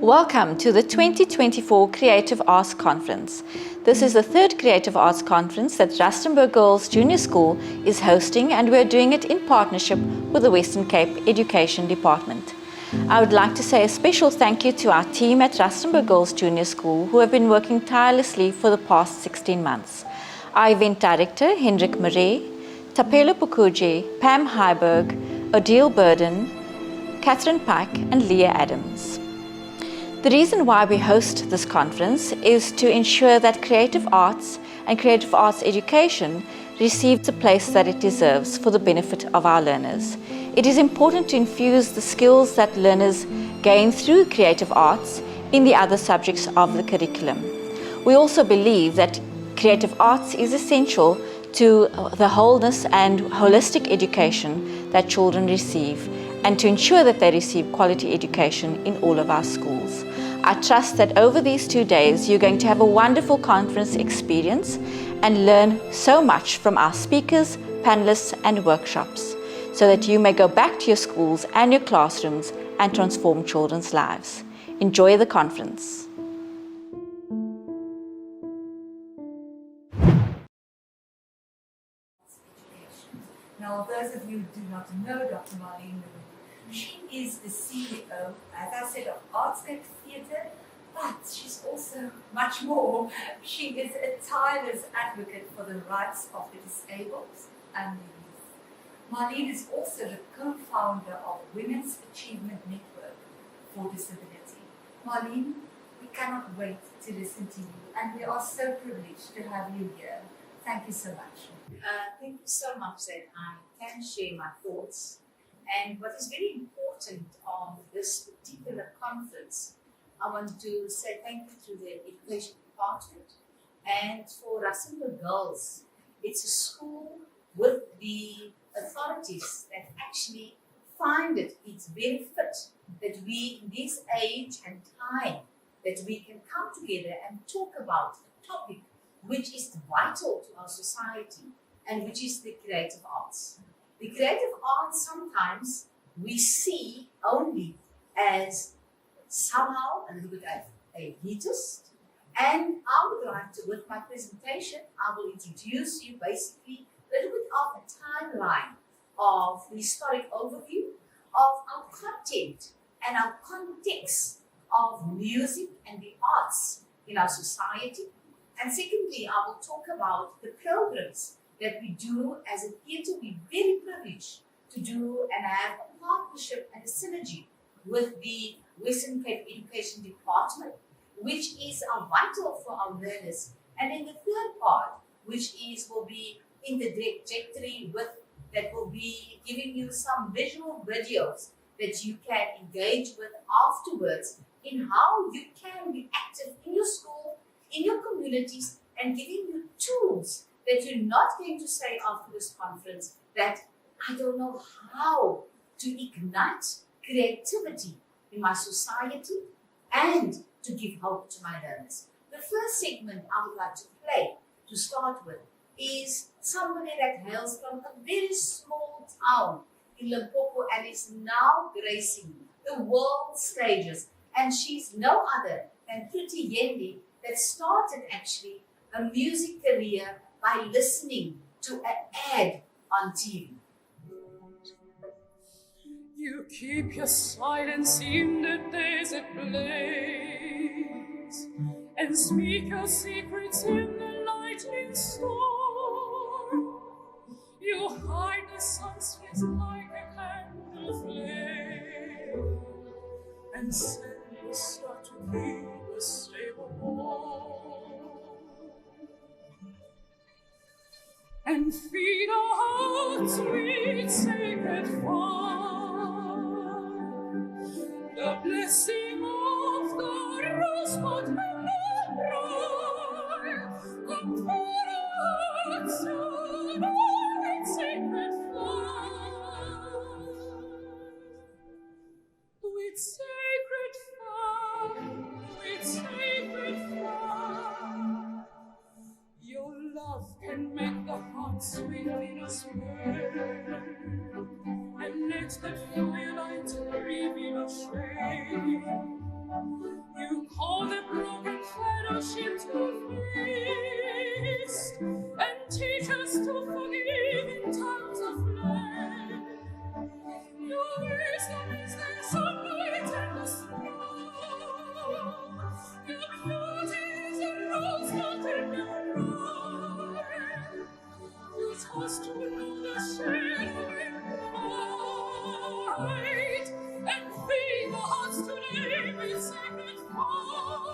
Welcome to the 2024 Creative Arts Conference. This is the third Creative Arts Conference that Rustenburg Girls Junior School is hosting, and we're doing it in partnership with the Western Cape Education Department. I would like to say a special thank you to our team at Rustenburg Girls Junior School who have been working tirelessly for the past 16 months. Our event director, Hendrik Marais, Tapelo Pukuje, Pam Heiberg, Odile Burden, Catherine Pike and Leah Adams. The reason why we host this conference is to ensure that creative arts and creative arts education receives the place that it deserves for the benefit of our learners. It is important to infuse the skills that learners gain through creative arts in the other subjects of the curriculum. We also believe that creative arts is essential to the wholeness and holistic education that children receive, and to ensure that they receive quality education in all of our schools. I trust that over these 2 days, you're going to have a wonderful conference experience and learn so much from our speakers, panelists, and workshops, so that you may go back to your schools and your classrooms and transform children's lives. Enjoy the conference. Now, those of you who do not know Dr. Marlene le Roux, she is the CEO, as I said, of Artscape Theatre, but she's also much more. She is a tireless advocate for the rights of the disabled and the youth. Marlene is also the co-founder of Women's Achievement Network for Disability. Marlene, we cannot wait to listen to you, and we are so privileged to have you here. Thank you so much. Thank you so much that I can share my thoughts. And what is very important on this particular conference, I want to say thank you to the Education Department and for Rustenburg Girls. It's a school with the authorities that actually find it's very fit that we, in this age and time, that we can come together and talk about a topic which is vital to our society, and which is the creative arts. The creative arts sometimes we see only as somehow a little bit elitist, and I would like to, with my presentation, I will introduce you basically a little bit of a timeline of the historic overview of our content and our context of music and the arts in our society. And secondly, I will talk about the programs that we do as a theatre. We're very privileged to do and have a partnership and a synergy with the Western Cape Education Department, which is vital for our learners. And then the third part, which will be in the trajectory that will be giving you some visual videos that you can engage with afterwards in how you can be active in your school, in your communities, and giving you tools that you're not going to say after this conference that I don't know how to ignite creativity in my society and to give hope to my learners. The first segment I would like to play to start with is somebody that hails from a very small town in Limpopo and is now gracing the world stages. And she's no other than Pretty Yendi, that started actually a music career by listening to an ad on TV. You keep your silence in the desert place and speak your secrets in the lightning storm. You hide the sun's face like a candle flame and send the star to keep a stable warm. And feed our hearts with sacred fire, the blessing of the rosebud and the briar. Come pour our hearts down with sacred fire, with sacred fire, with sacred fire. Your love can make the heart sweet within us burn, and let that firelight reveal a shade You call the broken fellowship to feast, and teach us to forgive in times of flame. Your wisdom is the sunlight and the snow. Your beauty is a rose not in the rain. You toss to know the shadow in light, and feed the hearts today with sacred fire.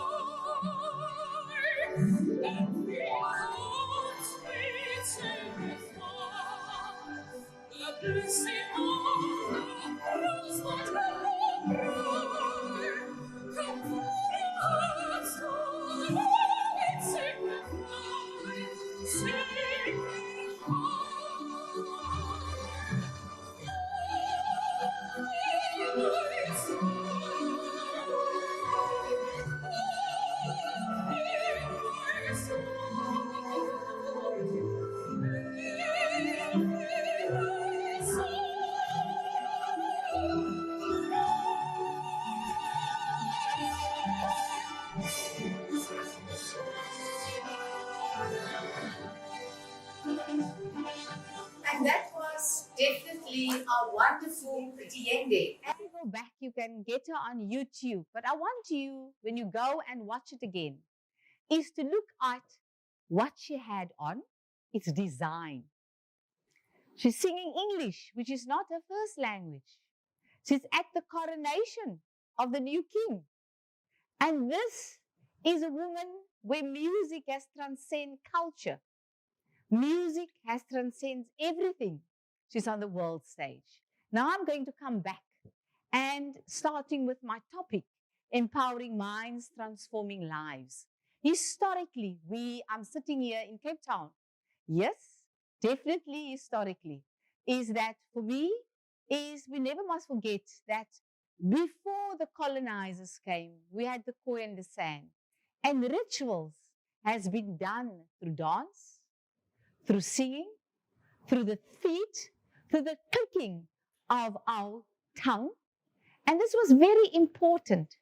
And feed the hearts with sacred fire. The blessing of the rosebud and the briar, come pouring hearts to love in sacred fire. Sacred And that was definitely a wonderful Tiende. If you go back, you can get her on YouTube. But I want you, when you go and watch it again, is to look at what she had on, its design. She's singing English, which is not her first language. She's at the coronation of the new king. And this is a woman where music has transcended culture. Music has transcends everything. She's on the world stage. Now I'm going to come back and starting with my topic, empowering minds, transforming lives. Historically, I'm sitting here in Cape Town. Yes, definitely historically, is that for me, is we never must forget that before the colonizers came, we had the koi and the sand. And rituals has been done through dance, through singing, through the feet, through the clicking of our tongue. And this was very important.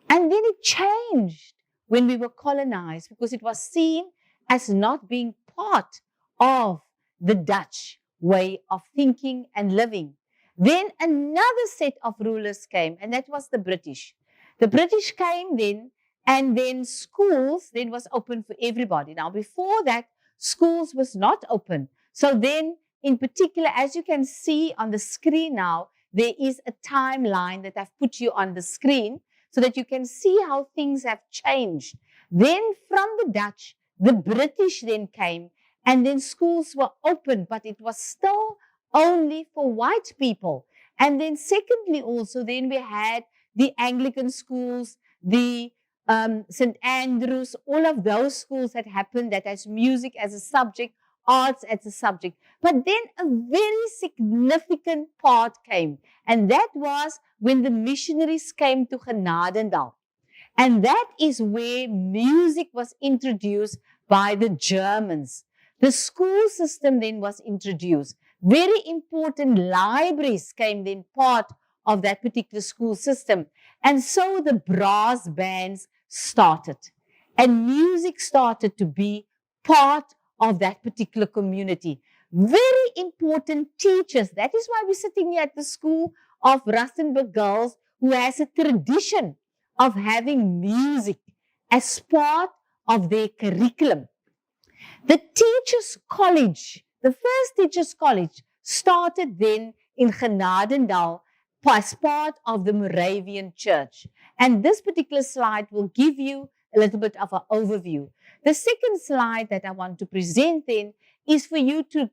And then it changed when we were colonized because it was seen as not being part of the Dutch way of thinking and living. Then another set of rulers came, and that was the British. The British came then, and then schools then was open for everybody. Now, before that, schools was not open. So then, in particular, as you can see on the screen now, there is a timeline that I've put you on the screen so that you can see how things have changed. Then from the Dutch, the British then came, and then schools were open, but it was still only for white people. And then secondly also, then we had the Anglican schools, the St. Andrews, all of those schools that happened that has music as a subject, arts as a subject. But then a very significant part came, and that was when the missionaries came to Genadendal. And that is where music was introduced by the Germans. The school system then was introduced. Very important libraries came then part of that particular school system. And so the brass bands started. And music started to be part of that particular community. Very important teachers. That is why we're sitting here at the school of Rustenburg Girls, who has a tradition of having music as part of their curriculum. The Teachers' College, the first Teachers' College, started then in Genadendal as part of the Moravian Church. And this particular slide will give you a little bit of an overview. The second slide that I want to present then is for you to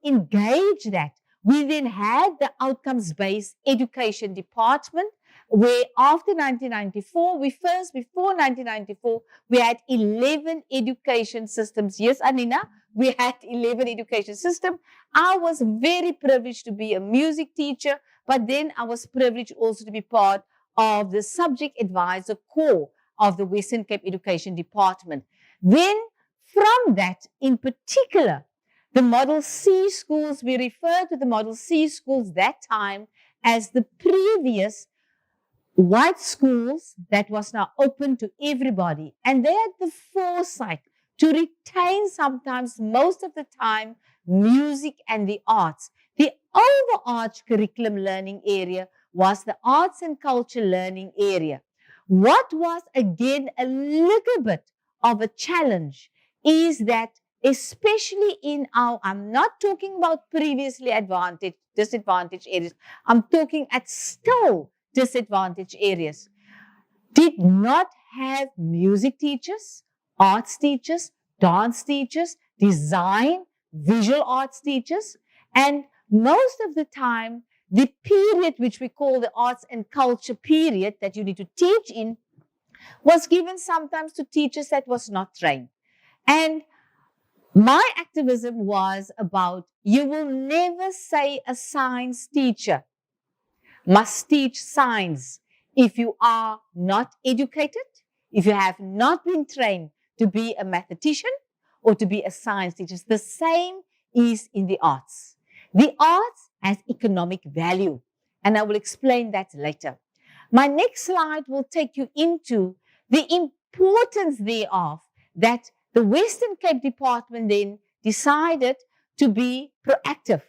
engage that. We then had the outcomes-based education department, where after 1994, before 1994, we had 11 education systems. Yes, Anina, we had 11 education systems. I was very privileged to be a music teacher, but then I was privileged also to be part of the subject advisor core of the Western Cape Education Department. Then from that, in particular, the Model C schools, we refer to the Model C schools that time as the previous white schools that was now open to everybody. And they had the foresight to retain sometimes, most of the time, music and the arts. The overarch curriculum learning area was the arts and culture learning area. What was again a little bit of a challenge is that, especially in our, I'm not talking about previously disadvantaged areas, I'm talking at still disadvantaged areas, did not have music teachers, arts teachers, dance teachers, design, visual arts teachers. And most of the time, the period which we call the arts and culture period that you need to teach in was given sometimes to teachers that was not trained. And my activism was about, you will never say a science teacher must teach science if you are not educated, if you have not been trained to be a mathematician or to be a science teacher. The same is in the arts. The arts has economic value, and I will explain that later. My next slide will take you into the importance thereof, that the Western Cape Department then decided to be proactive.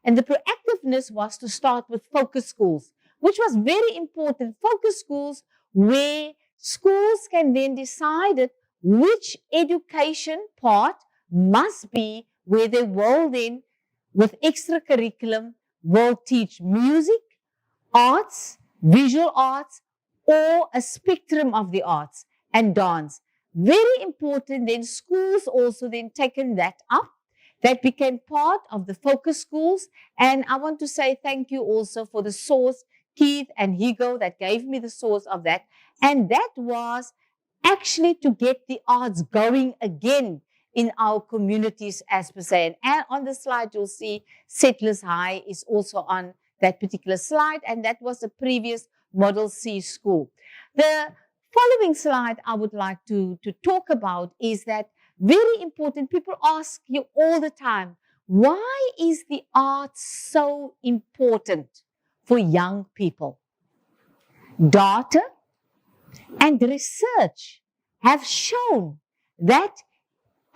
And the proactiveness was to start with focus schools, which was very important. Focus schools where schools can then decide which education part must be, where they will then, with extra curriculum, will teach music, arts, visual arts, or a spectrum of the arts, and dance. Very important. Then schools also then taken that up. That became part of the focus schools. And I want to say thank you also for the source, Keith and Higo, that gave me the source of that. And that was actually to get the arts going again in our communities as per se. And on the slide, you'll see Settlers High is also on that particular slide. And that was the previous Model C school. The following slide I would like to talk about is that very important. People ask you all the time, why is the arts so important for young people? Data and research have shown that,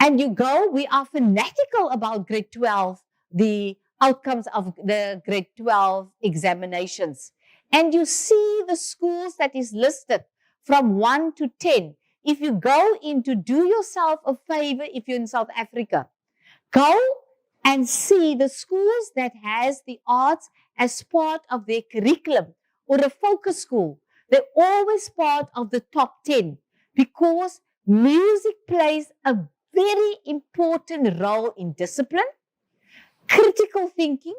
and we are fanatical about grade 12, the outcomes of the grade 12 examinations. And you see the schools that is listed from 1 to 10. If you go in, to do yourself a favor, if you're in South Africa, go and see the schools that has the arts as part of their curriculum, or a focus school. They're always part of the top 10 because music plays a very important role in discipline, critical thinking,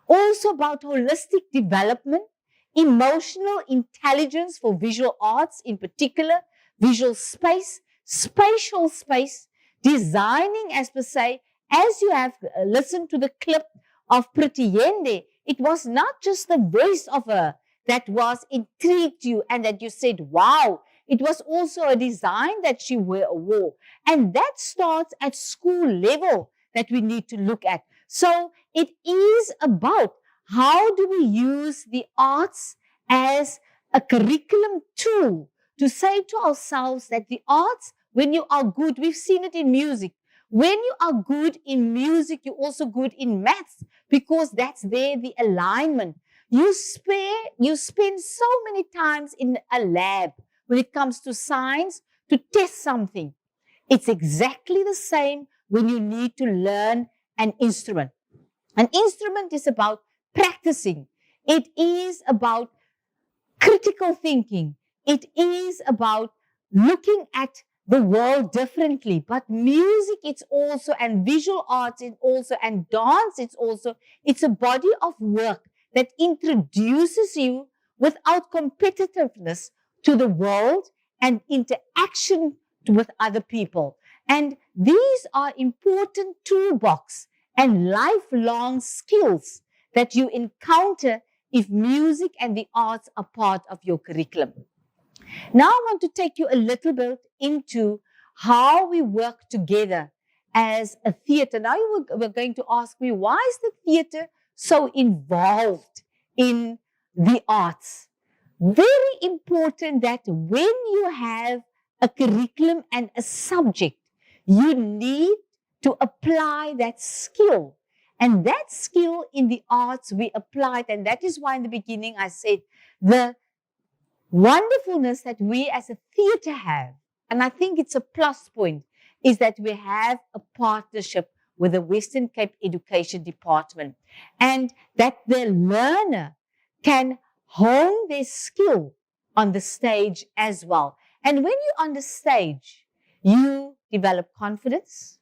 also about holistic development, emotional intelligence for visual arts in particular, visual space, spatial space, designing as per se. As you have listened to the clip of Pretty Yende, it was not just the voice of her that was intrigued you and that you said, wow. It was also a design that she wore. And that starts at school level that we need to look at. So it is about how do we use the arts as a curriculum tool to say to ourselves that the arts, when you are good, we've seen it in music. When you are good in music, you're also good in maths because that's there, the alignment. You spend so many times in a lab when it comes to science to test something. It's exactly the same when you need to learn an instrument. An instrument is about practicing. It is about critical thinking. It is about looking at the world differently. But music, it's also, and visual arts, it's also, and dance, it's also, it's a body of work that introduces you without competitiveness to the world and interaction with other people. And these are important toolbox and lifelong skills that you encounter if music and the arts are part of your curriculum. Now I want to take you a little bit into how we work together as a theatre. Now you were going to ask me, why is the theatre so involved in the arts? very important that when you have a curriculum and a subject, you need to apply that skill. And that skill in the arts we applied, and that is why in the beginning I said the wonderfulness that we as a theatre have, and I think it's a plus point, is that we have a partnership with the Western Cape Education Department, and that the learner can hone their skill on the stage as well. And when you're on the stage, you develop confidence,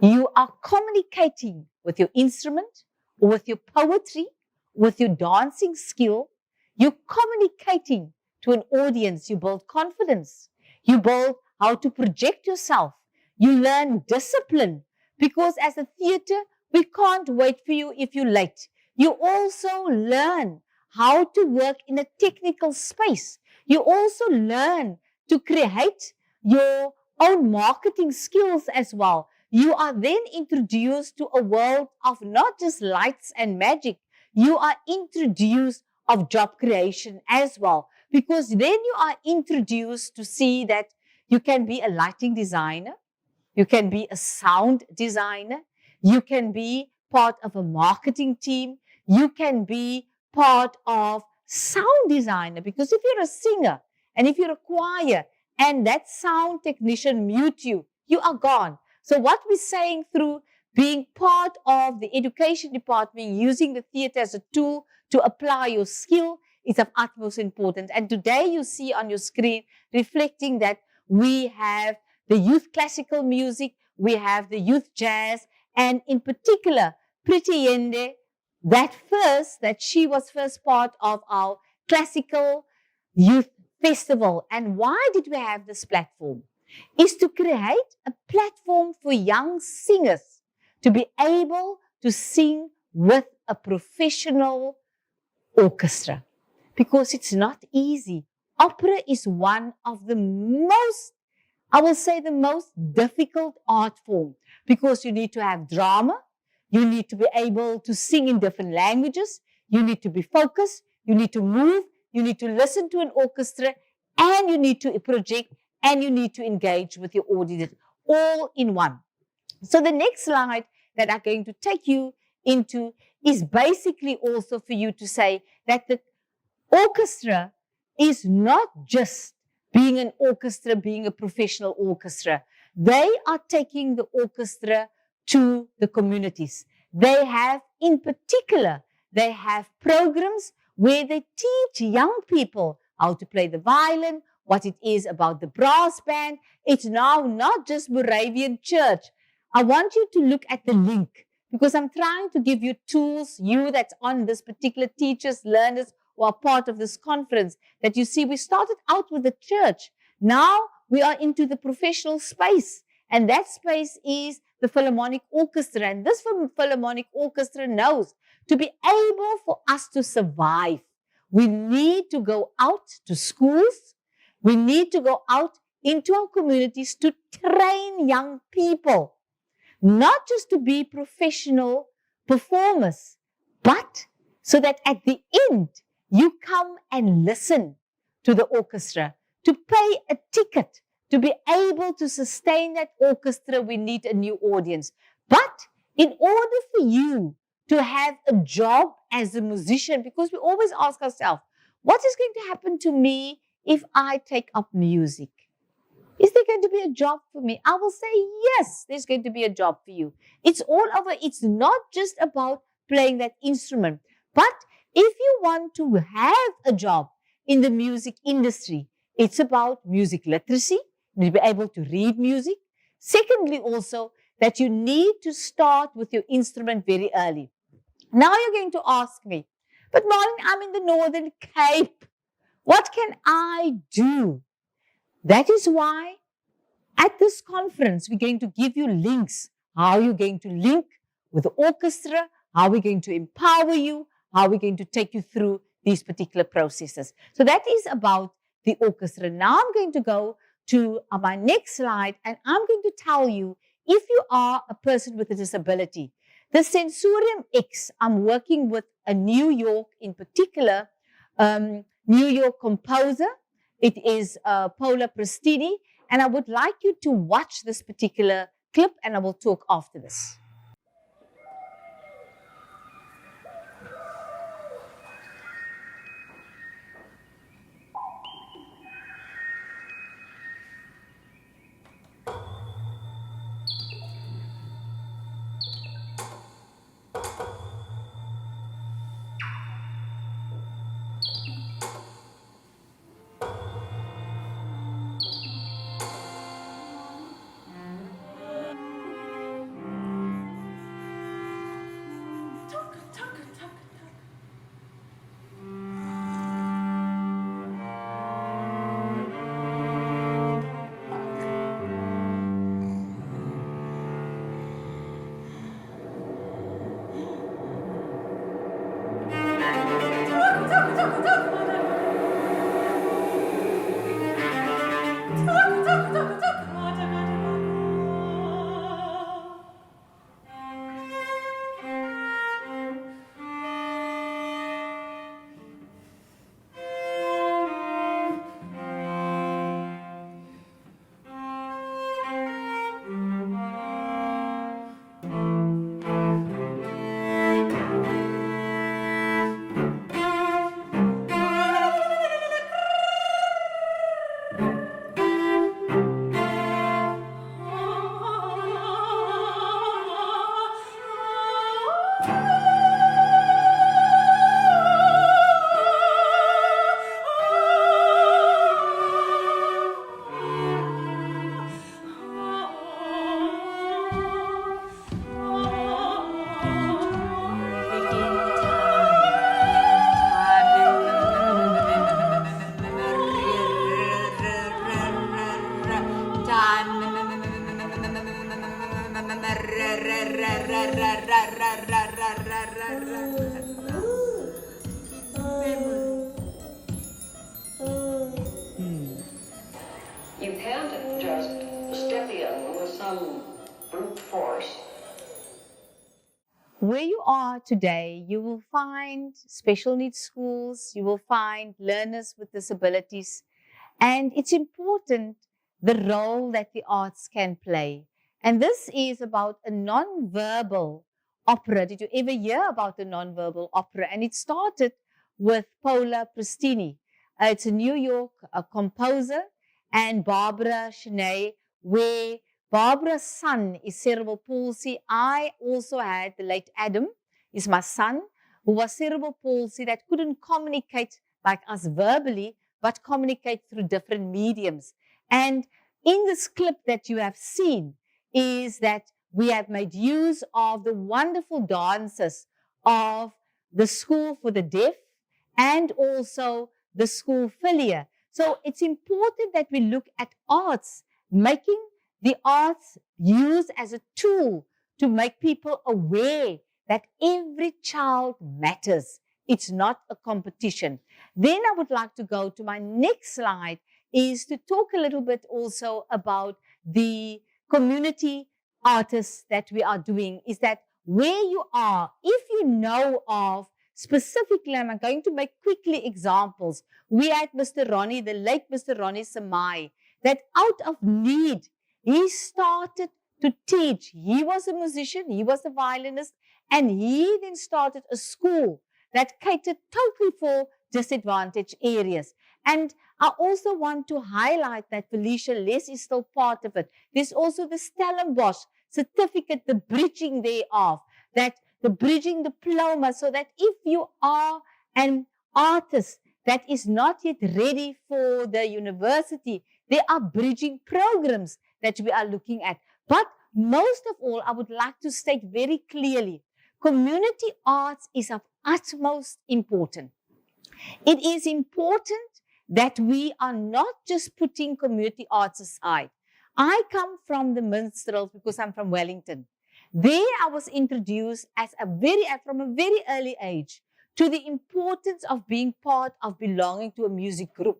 you are communicating with your instrument or with your poetry, with your dancing skill, you're communicating to an audience, you build confidence, you build how to project yourself, you learn discipline, because as a theatre, we can't wait for you if you're late. You also learn how to work in a technical space. You also learn to create your own marketing skills as well. You are then introduced to a world of not just lights and magic. You are introduced of job creation as well, because then you are introduced to see that you can be a lighting designer, you can be a sound designer, you can be part of a marketing team, you can be part of sound designer, because if you're a singer and if you're a choir and that sound technician mute you, you are gone. So what we're saying through being part of the education department, using the theatre as a tool to apply your skill is of utmost importance. And today you see on your screen reflecting that we have the youth classical music, we have the youth jazz, and in particular, Pretty Yende, that she was first part of our classical youth festival. And why did we have this platform? Is to create a platform for young singers to be able to sing with a professional orchestra, because it's not easy. Opera is one of the most, I will say, the most difficult art form, because you need to have drama, you need to be able to sing in different languages, you need to be focused, you need to move, you need to listen to an orchestra, and you need to project, and you need to engage with your audience, all in one. So the next slide that I'm going to take you into is basically also for you to say that the orchestra is not just being an orchestra, being a professional orchestra. They are taking the orchestra to the communities. They have, in particular, they have programs where they teach young people how to play the violin, what it is about the brass band. It's now not just Moravian Church. I want you to look at the link, because I'm trying to give you tools, you that's on this particular, teachers, learners, who are part of this conference, that you see we started out with the church. Now we are into the professional space, and that space is the Philharmonic Orchestra. And this Philharmonic Orchestra knows to be able for us to survive, we need to go out to schools, we need to go out into our communities to train young people, not just to be professional performers, but so that at the end, you come and listen to the orchestra. To pay a ticket, to be able to sustain that orchestra, we need a new audience. But in order for you to have a job as a musician, because we always ask ourselves, what is going to happen to me if I take up music? Is there going to be a job for me? I will say, yes, there's going to be a job for you. It's all over. It's not just about playing that instrument, but if you want to have a job in the music industry, it's about music literacy. You need to be able to read music. Secondly, also, that you need to start with your instrument very early. Now you're going to ask me, but Marlene, I'm in the Northern Cape. What can I do? That is why at this conference, we're going to give you links, how you're going to link with the orchestra, how we're going to empower you, how we're going to take you through these particular processes. So that is about the orchestra. Now I'm going to go to my next slide, and I'm going to tell you, if you are a person with a disability, the Sensorium X, I'm working with a New York in particular, New York composer. It is Paula Prestini. And I would like you to watch this particular clip, and I will talk after this. You can't just step in with some brute force. Where you are today, you will find special needs schools, you will find learners with disabilities, and it's important the role that the arts can play. And this is about a non-verbal opera. Did you ever hear about a non-verbal opera? And it started with Paula Prestini. It's a New York composer, and Barbara Shanae, where Barbara's son is cerebral palsy. I also had the late Adam, is my son, who was cerebral palsy that couldn't communicate like us verbally, but communicate through different mediums. And in this clip that you have seen is that we have made use of the wonderful dances of the School for the Deaf and also the School Filia. So it's important that we look at arts, making the arts used as a tool to make people aware that every child matters. It's not a competition. Then I would like to go to my next slide, is to talk a little bit also about the community artists that we are doing. Is that where you are, if you know of specifically, I'm going to make quickly examples. We had Mr. Ronnie, the late Mr. Ronnie Samai, that out of need, he started to teach. He was a musician, he was a violinist, and he then started a school that catered totally for disadvantaged areas. And I also want to highlight that Felicia Les is still part of it. There's also the Stellenbosch certificate, the bridging thereof, that the bridging diploma, so that if you are an artist that is not yet ready for the university, there are bridging programs that we are looking at. But most of all, I would like to state very clearly, community arts is of utmost importance. It is important that we are not just putting community arts aside. I come from the minstrels because I'm from Wellington. There I was introduced from a very early age to the importance of being part of belonging to a music group.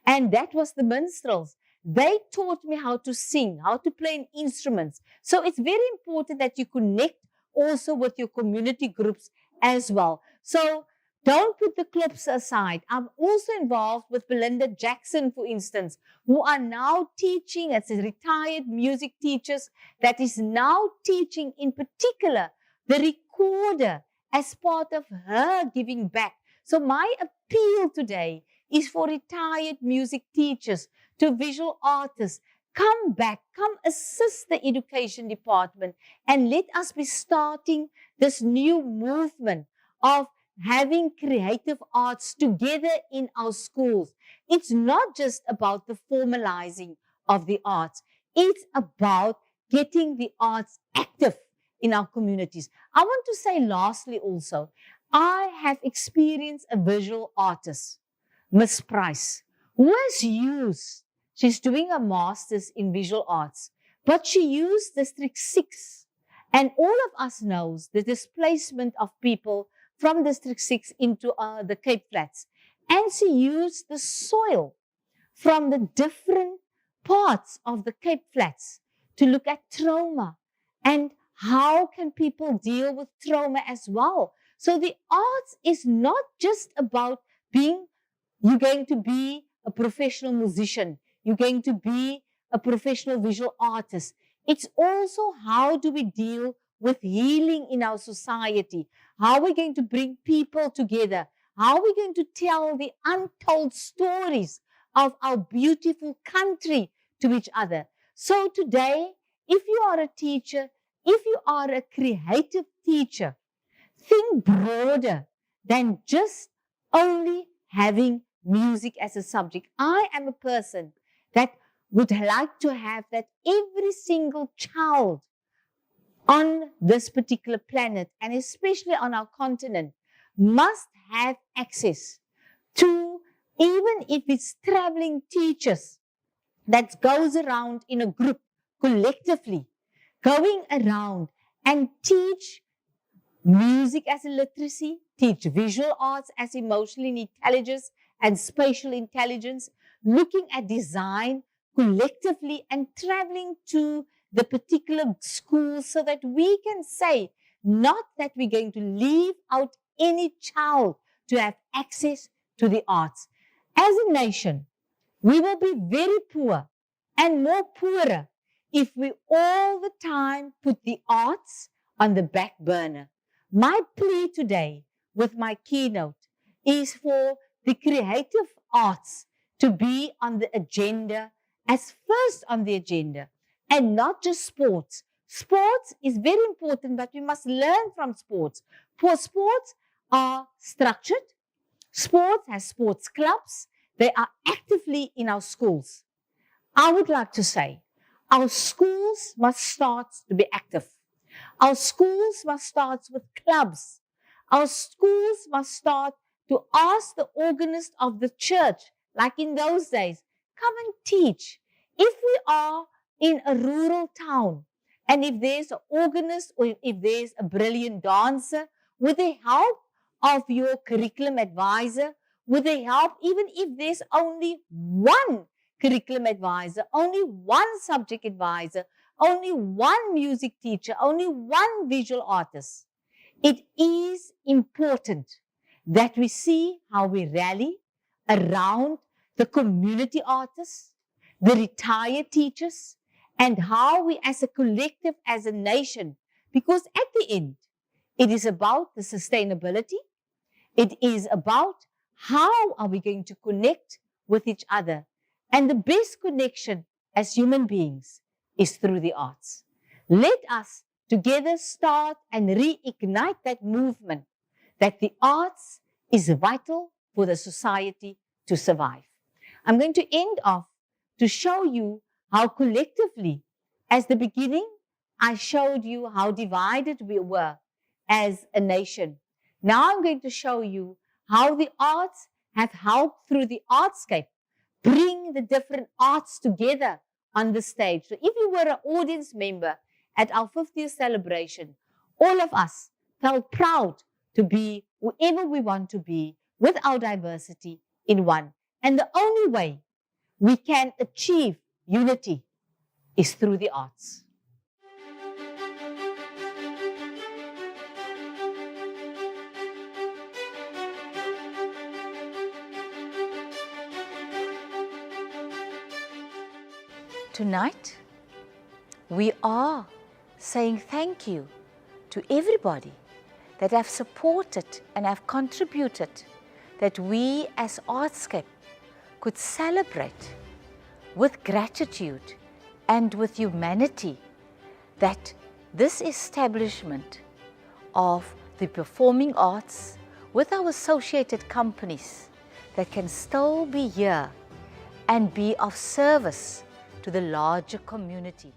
And that was the minstrels. They taught me how to sing, how to play instruments. So it's very important that you connect also with your community groups as well. So Don't put the clips aside. I'm also involved with Belinda Jackson, for instance, who are now teaching as a retired music teachers that is now teaching in particular the recorder as part of her giving back. So my appeal today is for retired music teachers, to visual artists, come back, come assist the education department, and let us be starting this new movement of having creative arts together in our schools. It's not just about the formalizing of the arts. It's about getting the arts active in our communities. I want to say lastly also, I have experienced a visual artist, Miss Price, who has used, she's doing a master's in visual arts, but she used District 6. And all of us knows the displacement of people from District 6 into the Cape Flats. And she used the soil from the different parts of the Cape Flats to look at trauma and how can people deal with trauma as well. So the arts is not just about you're going to be a professional musician, you're going to be a professional visual artist. It's also how do we deal with healing in our society? How are we going to bring people together? How are we going to tell the untold stories of our beautiful country to each other? So today, if you are a teacher, if you are a creative teacher, think broader than just only having music as a subject. I am a person that would like to have that every single child on this particular planet, and especially on our continent, must have access to, even if it's traveling teachers that goes around in a group collectively, going around and teach music as a literacy, teach visual arts as emotional intelligence and spatial intelligence, looking at design collectively and traveling to the particular schools so that we can say, not that we're going to leave out any child to have access to the arts. As a nation, we will be very poor and more poorer if we all the time put the arts on the back burner. My plea today with my keynote is for the creative arts to be on the agenda as first on the agenda, and not just sports. Sports is very important, but we must learn from sports. For sports are structured. Sports has sports clubs. They are actively in our schools. I would like to say our schools must start to be active. Our schools must start with clubs. Our schools must start to ask the organist of the church, like in those days, come and teach. If we are in a rural town, and if there's an organist or if there's a brilliant dancer, with the help of your curriculum advisor, with the help, even if there's only one curriculum advisor, only one subject advisor, only one music teacher, only one visual artist, it is important that we see how we rally around the community artists, the retired teachers, and how we as a collective, as a nation, because at the end, it is about the sustainability. It is about how are we going to connect with each other. And the best connection as human beings is through the arts. Let us together start and reignite that movement that the arts is vital for the society to survive. I'm going to end off to show you how collectively, as the beginning, I showed you how divided we were as a nation. Now I'm going to show you how the arts have helped through the artscape bring the different arts together on the stage. So if you were an audience member at our 50th celebration, all of us felt proud to be whoever we want to be with our diversity in one. And the only way we can achieve unity is through the arts. Tonight, we are saying thank you to everybody that have supported and have contributed, that we as Artscape could celebrate with gratitude and with humanity that this establishment of the performing arts with our associated companies that can still be here and be of service to the larger community.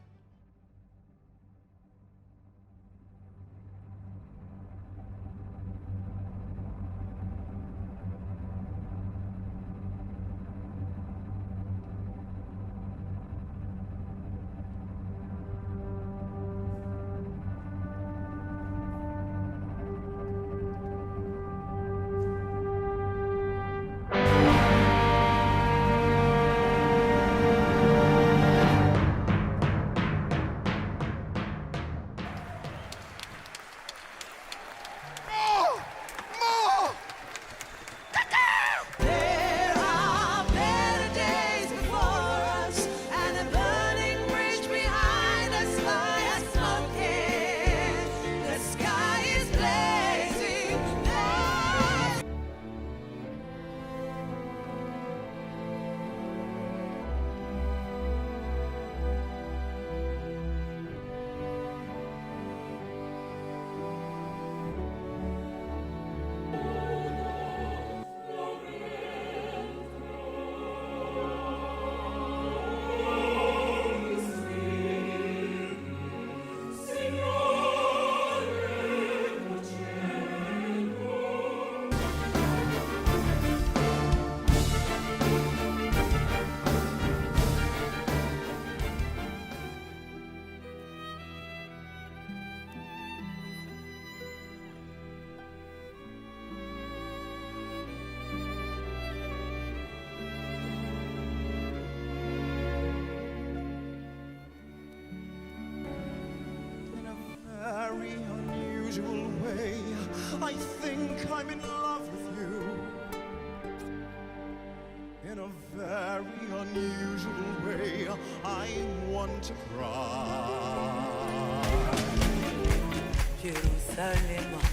Very unusual way, I think I'm in love with you. In a very unusual way, I want to cry. Jerusalem.